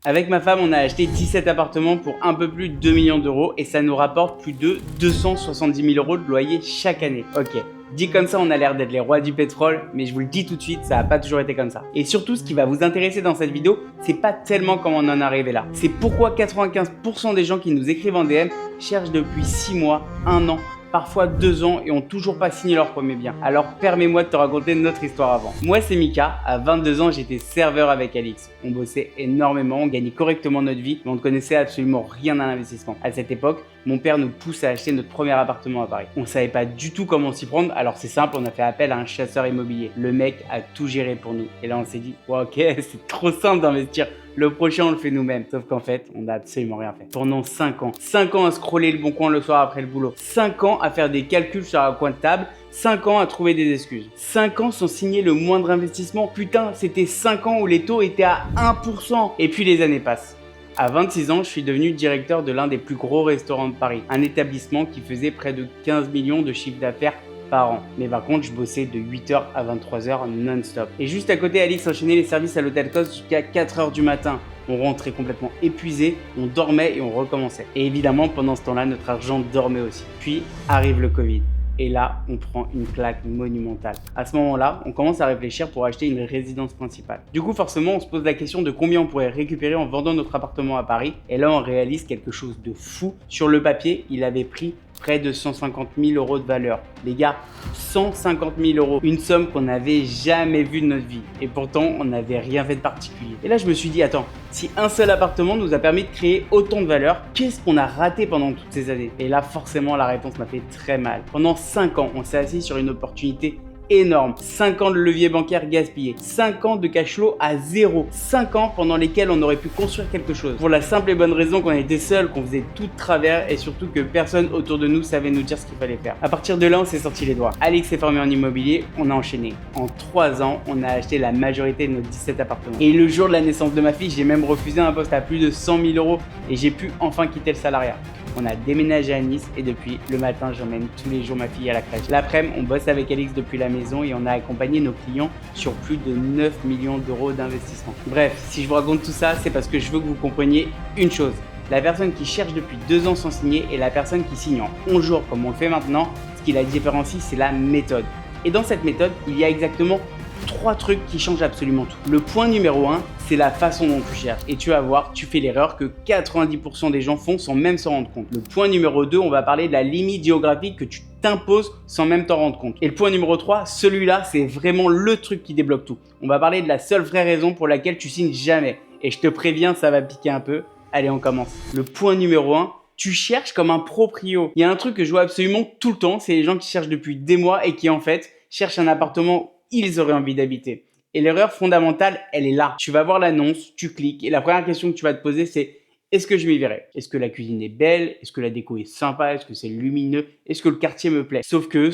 Avec ma femme, on a acheté 17 appartements pour un peu plus de 2 millions d'euros et ça nous rapporte plus de 270 000 euros de loyer chaque année. Ok, dit comme ça, on a l'air d'être les rois du pétrole, mais je vous le dis tout de suite, ça n'a pas toujours été comme ça. Et surtout, ce qui va vous intéresser dans cette vidéo, c'est pas tellement comment on en est arrivé là. C'est pourquoi 95% des gens qui nous écrivent en DM cherchent depuis 6 mois, 1 an, parfois 2 ans et ont toujours pas signé leur premier bien. Alors permets-moi de te raconter notre histoire avant. Moi c'est Mika, à 22 ans j'étais serveur avec Alix. On bossait énormément, on gagnait correctement notre vie, mais on ne connaissait absolument rien à l'investissement. À cette époque, mon père nous pousse à acheter notre premier appartement à Paris. On savait pas du tout comment s'y prendre, alors c'est simple, on a fait appel à un chasseur immobilier. Le mec a tout géré pour nous. Et là on s'est dit, wow, ok, c'est trop simple d'investir. Le prochain, on le fait nous-mêmes. Sauf qu'en fait, on n'a absolument rien fait. Pendant 5 ans. 5 ans à scroller le bon coin le soir après le boulot. 5 ans à faire des calculs sur un coin de table. 5 ans à trouver des excuses. 5 ans sans signer le moindre investissement. Putain, c'était 5 ans où les taux étaient à 1%. Et puis les années passent. À 26 ans, je suis devenu directeur de l'un des plus gros restaurants de Paris. Un établissement qui faisait près de 15 millions de chiffre d'affaires par an. Mais par contre, je bossais de 8h à 23h non-stop. Et juste à côté, Alix enchaînait les services à l'hôtel Cos jusqu'à 4h du matin. On rentrait complètement épuisé, on dormait et on recommençait. Et évidemment, pendant ce temps-là, notre argent dormait aussi. Puis arrive le Covid. Et là, on prend une claque monumentale. À ce moment-là, on commence à réfléchir pour acheter une résidence principale. Du coup, forcément, on se pose la question de combien on pourrait récupérer en vendant notre appartement à Paris. Et là, on réalise quelque chose de fou. Sur le papier, il avait pris près de 150 000 euros de valeur. Les gars, 150 000 euros. Une somme qu'on n'avait jamais vue de notre vie. Et pourtant, on n'avait rien fait de particulier. Et là, je me suis dit, attends, si un seul appartement nous a permis de créer autant de valeur, qu'est-ce qu'on a raté pendant toutes ces années? Et là, forcément, la réponse m'a fait très mal. Pendant 5 ans, on s'est assis sur une opportunité énorme. 5 ans de levier bancaire gaspillé. 5 ans de cash flow à zéro. 5 ans pendant lesquels on aurait pu construire quelque chose. Pour la simple et bonne raison qu'on était seuls, qu'on faisait tout de travers et surtout que personne autour de nous savait nous dire ce qu'il fallait faire. À partir de là, on s'est sorti les doigts. Alix s'est formé en immobilier, on a enchaîné. En 3 ans, on a acheté la majorité de nos 17 appartements. Et le jour de la naissance de ma fille, j'ai même refusé un poste à plus de 100 000 euros et j'ai pu enfin quitter le salariat. On a déménagé à Nice et depuis le matin, j'emmène tous les jours ma fille à la crèche. L'après-midi, on bosse avec Alix depuis la maison et on a accompagné nos clients sur plus de 9 millions d'euros d'investissement. Bref, si je vous raconte tout ça, c'est parce que je veux que vous compreniez une chose. La personne qui cherche depuis 2 ans sans signer et la personne qui signe en 11 jours comme on le fait maintenant, ce qui la différencie, c'est la méthode. Et dans cette méthode, il y a exactement 3 trucs qui changent absolument tout. Le point numéro 1, c'est la façon dont tu cherches. Et tu vas voir, tu fais l'erreur que 90% des gens font sans même s'en rendre compte. Le point numéro 2, on va parler de la limite géographique que tu t'imposes sans même t'en rendre compte. Et le point numéro 3, celui-là, c'est vraiment le truc qui débloque tout. On va parler de la seule vraie raison pour laquelle tu signes jamais. Et je te préviens, ça va piquer un peu. Allez, on commence. Le point numéro 1, tu cherches comme un proprio. Il y a un truc que je vois absolument tout le temps, c'est les gens qui cherchent depuis des mois et qui en fait cherchent un appartement ils auraient envie d'habiter. Et l'erreur fondamentale, elle est là. Tu vas voir l'annonce, tu cliques et la première question que tu vas te poser, c'est est-ce que je m'y verrai? Est-ce que la cuisine est belle? Est-ce que la déco est sympa? Est-ce que c'est lumineux? Est-ce que le quartier me plaît? Sauf que,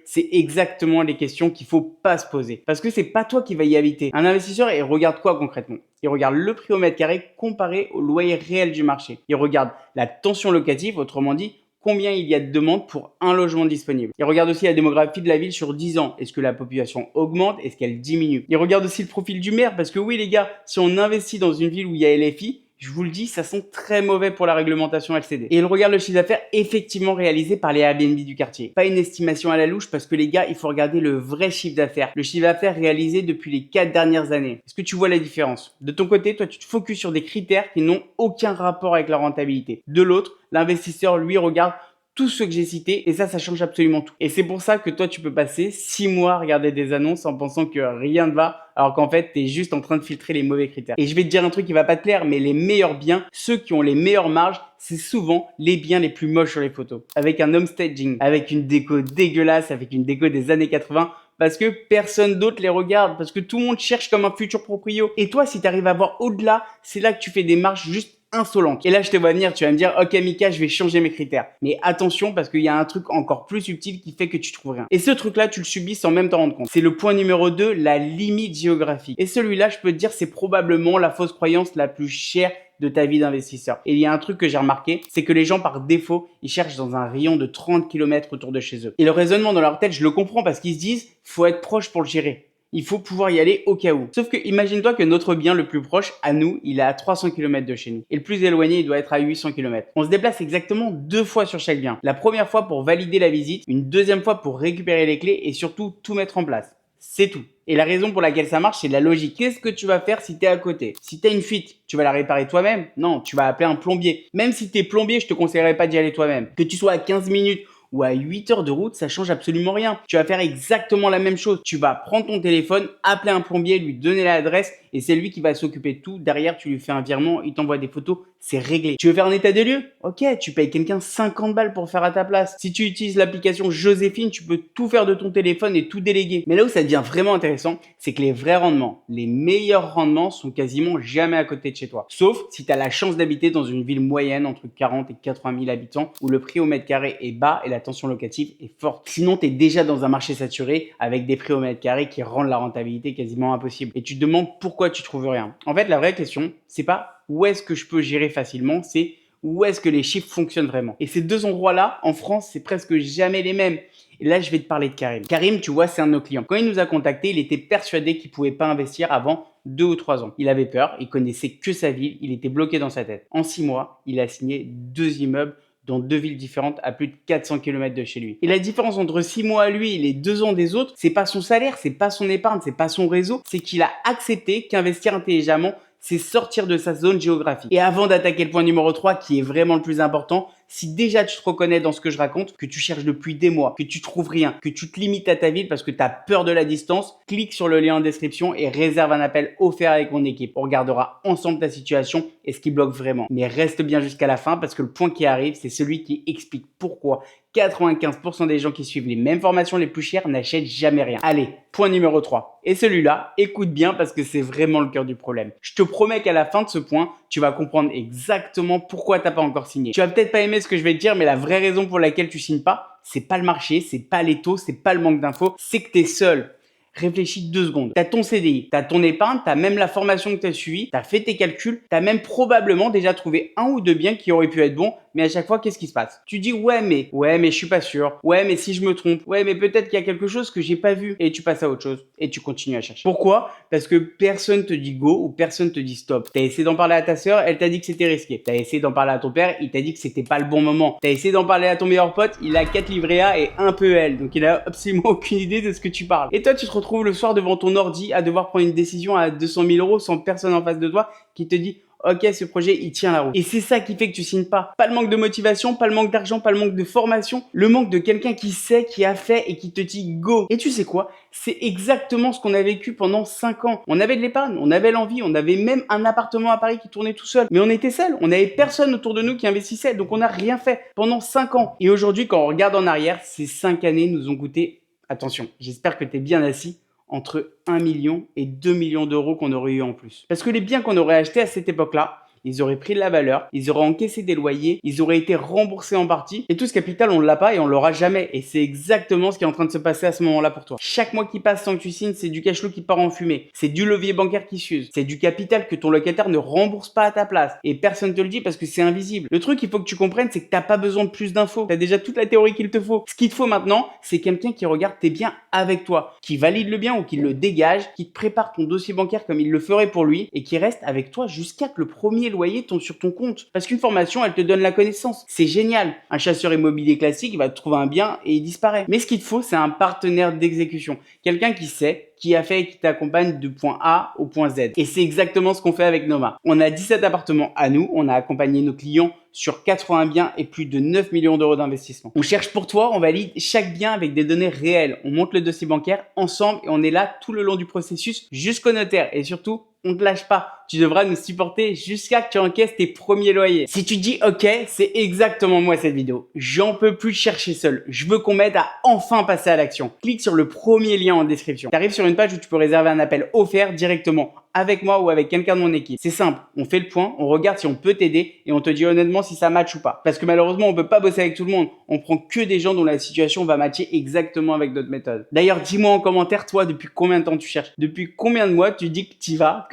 c'est exactement les questions qu'il faut pas se poser. Parce que c'est pas toi qui vas y habiter. Un investisseur, il regarde quoi concrètement? Il regarde le prix au mètre carré comparé au loyer réel du marché. Il regarde la tension locative, autrement dit, combien il y a de demandes pour un logement disponible. Il regarde aussi la démographie de la ville sur 10 ans. Est-ce que la population augmente? Est-ce qu'elle diminue? Il regarde aussi le profil du maire parce que oui les gars, si on investit dans une ville où il y a LFI, je vous le dis, ça sent très mauvais pour la réglementation LCD. Et il regarde le chiffre d'affaires effectivement réalisé par les Airbnb du quartier. Pas une estimation à la louche parce que les gars, il faut regarder le vrai chiffre d'affaires. Le chiffre d'affaires réalisé depuis les 4 dernières années. Est-ce que tu vois la différence? De ton côté, toi, tu te focuses sur des critères qui n'ont aucun rapport avec la rentabilité. De l'autre, l'investisseur, lui, regarde tout ce que j'ai cité et ça change absolument tout. Et c'est pour ça que toi, tu peux passer 6 mois à regarder des annonces en pensant que rien ne va alors qu'en fait, tu es juste en train de filtrer les mauvais critères. Et je vais te dire un truc qui va pas te plaire, mais les meilleurs biens, ceux qui ont les meilleures marges, c'est souvent les biens les plus moches sur les photos. Avec un home staging, avec une déco dégueulasse, avec une déco des années 80, parce que personne d'autre les regarde, parce que tout le monde cherche comme un futur proprio. Et toi, si tu arrives à voir au-delà, c'est là que tu fais des marges juste insolente. Et là, je te vois venir, tu vas me dire, ok Mika, je vais changer mes critères. Mais attention, parce qu'il y a un truc encore plus subtil qui fait que tu trouves rien. Et ce truc-là, tu le subis sans même t'en rendre compte. C'est le point numéro 2, la limite géographique. Et celui-là, je peux te dire, c'est probablement la fausse croyance la plus chère de ta vie d'investisseur. Et il y a un truc que j'ai remarqué, c'est que les gens par défaut, ils cherchent dans un rayon de 30 km autour de chez eux. Et le raisonnement dans leur tête, je le comprends parce qu'ils se disent, faut être proche pour le gérer. Il faut pouvoir y aller au cas où. Sauf que imagine-toi que notre bien le plus proche à nous, il est à 300 km de chez nous. Et le plus éloigné, il doit être à 800 km. On se déplace exactement 2 fois sur chaque bien. La première fois pour valider la visite, une deuxième fois pour récupérer les clés et surtout tout mettre en place. C'est tout. Et la raison pour laquelle ça marche, c'est la logique. Qu'est-ce que tu vas faire si tu es à côté? Si tu as une fuite, tu vas la réparer toi-même? Non, tu vas appeler un plombier. Même si tu es plombier, je te conseillerais pas d'y aller toi-même. Que tu sois à 15 minutes ou à 8 heures de route, ça change absolument rien. Tu vas faire exactement la même chose. Tu vas prendre ton téléphone, appeler un plombier, lui donner l'adresse et c'est lui qui va s'occuper de tout. Derrière, tu lui fais un virement, il t'envoie des photos, c'est réglé. Tu veux faire un état des lieux? Ok, tu payes quelqu'un 50 balles pour faire à ta place. Si tu utilises l'application Joséphine, tu peux tout faire de ton téléphone et tout déléguer. Mais là où ça devient vraiment intéressant, c'est que les vrais rendements, les meilleurs rendements sont quasiment jamais à côté de chez toi. Sauf si tu as la chance d'habiter dans une ville moyenne entre 40 et 80 000 habitants où le prix au mètre carré est bas et la tension locative est forte. Sinon, tu es déjà dans un marché saturé avec des prix au mètre carré qui rendent la rentabilité quasiment impossible. Et tu te demandes pourquoi tu trouves rien. En fait, la vraie question, c'est pas où est-ce que je peux gérer facilement, c'est où est-ce que les chiffres fonctionnent vraiment. Et ces deux endroits-là, en France, c'est presque jamais les mêmes. Et là, je vais te parler de Karim. Karim, tu vois, c'est un de nos clients. Quand il nous a contactés, il était persuadé qu'il pouvait pas investir avant 2 ou 3 ans. Il avait peur, il connaissait que sa ville, il était bloqué dans sa tête. En 6 mois, il a signé 2 immeubles dans 2 villes différentes à plus de 400 km de chez lui. Et la différence entre 6 mois à lui et les 2 ans des autres, c'est pas son salaire, c'est pas son épargne, c'est pas son réseau, c'est qu'il a accepté qu'investir intelligemment, c'est sortir de sa zone géographique. Et avant d'attaquer le point numéro 3, qui est vraiment le plus important, si déjà tu te reconnais dans ce que je raconte, que tu cherches depuis des mois, que tu trouves rien, que tu te limites à ta ville parce que tu as peur de la distance, clique sur le lien en description et réserve un appel offert avec mon équipe. On regardera ensemble ta situation et ce qui bloque vraiment. Mais reste bien jusqu'à la fin parce que le point qui arrive, c'est celui qui explique pourquoi 95% des gens qui suivent les mêmes formations les plus chères n'achètent jamais rien. Allez, point numéro 3. Et celui-là, écoute bien parce que c'est vraiment le cœur du problème. Je te promets qu'à la fin de ce point, tu vas comprendre exactement pourquoi t'as pas encore signé. Tu vas peut-être pas aimer ce que je vais te dire, mais la vraie raison pour laquelle tu signes pas, c'est pas le marché, c'est pas les taux, c'est pas le manque d'infos, c'est que tu es seul. Réfléchis 2 secondes. Tu as ton CDI, tu as ton épargne, tu as même la formation que tu as suivie, tu as fait tes calculs, tu as même probablement déjà trouvé 1 ou 2 biens qui auraient pu être bons, mais à chaque fois, qu'est-ce qui se passe? Tu dis ouais mais je suis pas sûr, ouais mais si je me trompe, ouais mais peut-être qu'il y a quelque chose que j'ai pas vu et tu passes à autre chose et tu continues à chercher. Pourquoi? Parce que personne te dit go ou personne te dit stop. Tu as essayé d'en parler à ta sœur, elle t'a dit que c'était risqué. Tu as essayé d'en parler à ton père, il t'a dit que c'était pas le bon moment. Tu as essayé d'en parler à ton meilleur pote, il a 4 livrets A et 1 PEL, donc il a absolument aucune idée de ce que tu parles. Et toi, tu te retrouves le soir devant ton ordi à devoir prendre une décision à 200 000 € sans personne en face de toi qui te dit ok, ce projet, il tient la route. Et c'est ça qui fait que tu signes pas. Pas le manque de motivation, pas le manque d'argent, pas le manque de formation. Le manque de quelqu'un qui sait, qui a fait et qui te dit go. Et tu sais quoi? C'est exactement ce qu'on a vécu pendant 5 ans. On avait de l'épargne, on avait l'envie, on avait même un appartement à Paris qui tournait tout seul. Mais on était seul. On n'avait personne autour de nous qui investissait. Donc on n'a rien fait pendant 5 ans. Et aujourd'hui, quand on regarde en arrière, ces 5 années nous ont coûté, attention, j'espère que tu es bien assis, entre 1 million et 2 millions d'euros qu'on aurait eu en plus. Parce que les biens qu'on aurait achetés à cette époque-là, ils auraient pris de la valeur, ils auraient encaissé des loyers, ils auraient été remboursés en partie. Et tout ce capital, on ne l'a pas et on ne l'aura jamais. Et c'est exactement ce qui est en train de se passer à ce moment-là pour toi. Chaque mois qui passe sans que tu signes, c'est du cash flow qui part en fumée. C'est du levier bancaire qui s'use. C'est du capital que ton locataire ne rembourse pas à ta place. Et personne te le dit parce que c'est invisible. Le truc qu'il faut que tu comprennes, c'est que tu n'as pas besoin de plus d'infos. Tu as déjà toute la théorie qu'il te faut. Ce qu'il te faut maintenant, c'est quelqu'un qui regarde tes biens avec toi, qui valide le bien ou qui le dégage, qui te prépare ton dossier bancaire comme il le ferait pour lui et qui reste avec toi jusqu'à que le premier loyer tombe sur ton compte. Parce qu'une formation, elle te donne la connaissance. C'est génial. Un chasseur immobilier classique, il va te trouver un bien et il disparaît. Mais ce qu'il te faut, c'est un partenaire d'exécution. Quelqu'un qui sait, qui a fait et qui t'accompagne du point A au point Z. Et c'est exactement ce qu'on fait avec Noma. On a 17 appartements à nous. On a accompagné nos clients sur 80 biens et plus de 9 millions d'euros d'investissement. On cherche pour toi, on valide chaque bien avec des données réelles. On monte le dossier bancaire ensemble et on est là tout le long du processus jusqu'au notaire. Et surtout, on ne te lâche pas. Tu devras nous supporter jusqu'à que tu encaisses tes premiers loyers. Si tu te dis ok, c'est exactement moi cette vidéo. J'en peux plus chercher seul. Je veux qu'on m'aide à enfin passer à l'action. Clique sur le premier lien en description. Tu arrives sur une page où tu peux réserver un appel offert directement avec moi ou avec quelqu'un de mon équipe. C'est simple, on fait le point, on regarde si on peut t'aider et on te dit honnêtement si ça match ou pas. Parce que malheureusement, on peut pas bosser avec tout le monde. On prend que des gens dont la situation va matcher exactement avec notre méthode. D'ailleurs, dis-moi en commentaire, toi, depuis combien de temps tu cherches? Depuis combien de mois tu dis que tu vas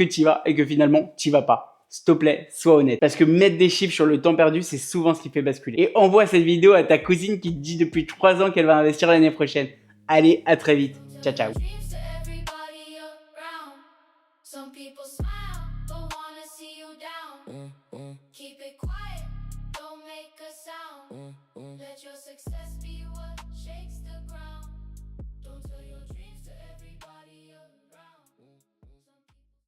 et que finalement, tu vas pas? S'il te plaît, sois honnête. Parce que mettre des chiffres sur le temps perdu, c'est souvent ce qui fait basculer. Et envoie cette vidéo à ta cousine qui te dit depuis 3 ans qu'elle va investir l'année prochaine. Allez, à très vite. Ciao, ciao. Some people smile, but wanna see you down.